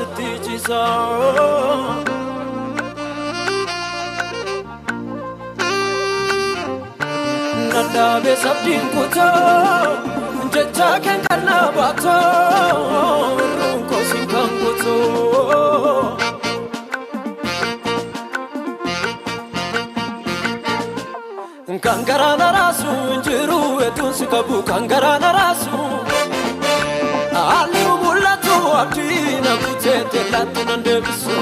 ستيجيسا ندا بسبدين كوتا جتا كان كنا باتا رونكو سينكان كوتو Kangarana rasu injiru etun sikabu kangarana rasu Ali umulatu abdina kutete latuna ndebiso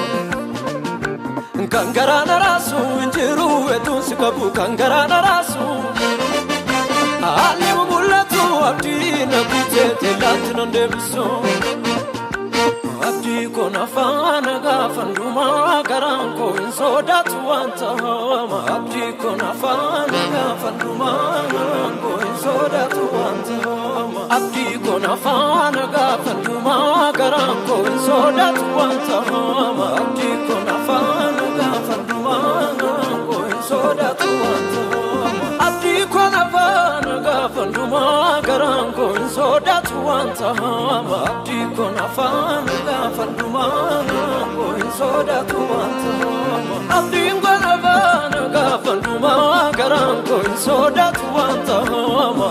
Kangarana rasu injiru etun sikabu kangarana rasu Ali umulatu abdina kutete latuna ndebiso Abdi kona fana gafanduma garanko insoda tuanta Abdi kona fana gafanduma garanko insoda tuanta Abdi kona fana gafanduma garanko insoda tuanta Abdi kona fana gafanduma garanko insoda tuanta Abdi kona fana gafanduma garanko insoda tuanta Abdi kona fana gafanduma garanko insoda tuanta Abdi kona fana gafanduma garanko insoda tuanta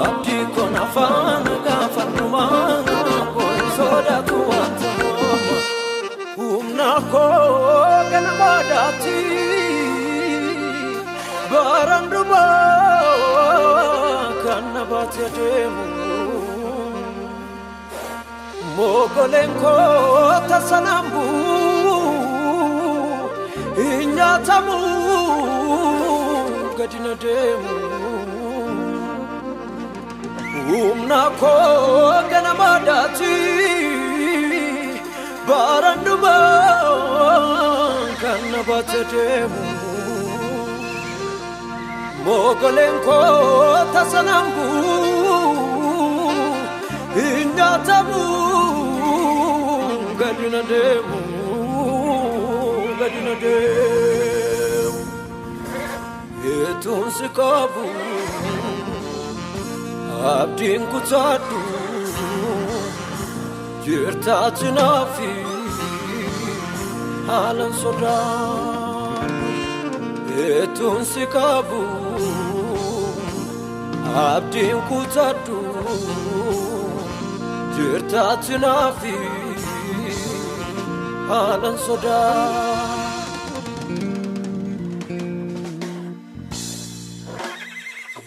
Abdi kona fana gafanduma garanko insoda tuanta Umnako kana badati baranduma kana batedemu Mogolenko tasanambu inyatamu gadina demu Umnako kana badati baranduma kana batedemu Mogolenko tasanambu inyatamu gadina demu etun sikabu abdin kutadu jirta tinafi halan soda etun sikabu abdin kutadu jirta tinafi halan soda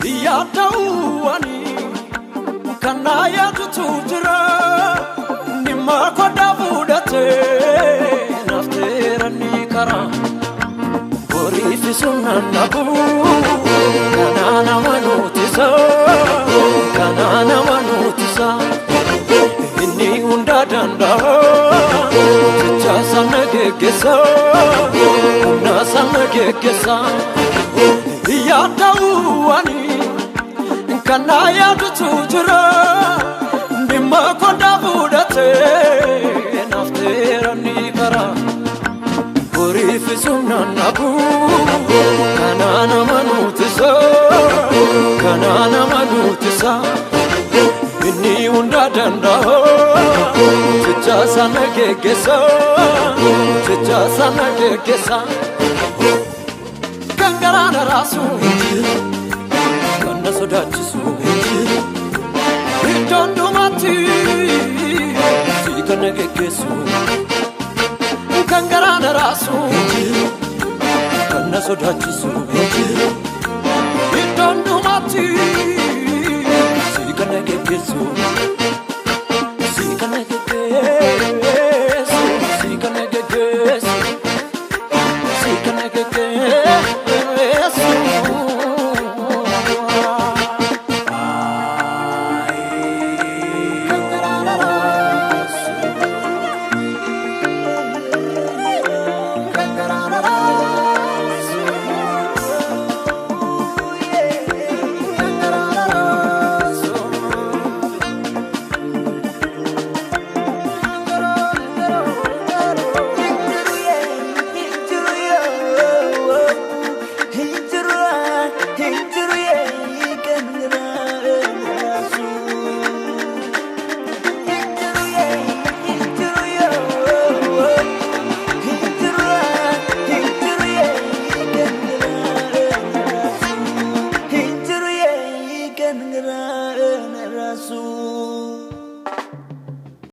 Ya tawani kana ya tutujira nimma koda budate naftera nikara gori fisuna nabu kana manutisa inni unda danda chasa nagegesa na samagegesa Ya tawani kana ya tutujira nimma koda budate naftera nikara gori fisuna nabu kana manutisa inni unda danda chasa nagegesa Kangarana rasu kana sodachisu Idondo mati sikana gekesu Kangarana rasu kana sodachisu Idondo mati sikana gekesu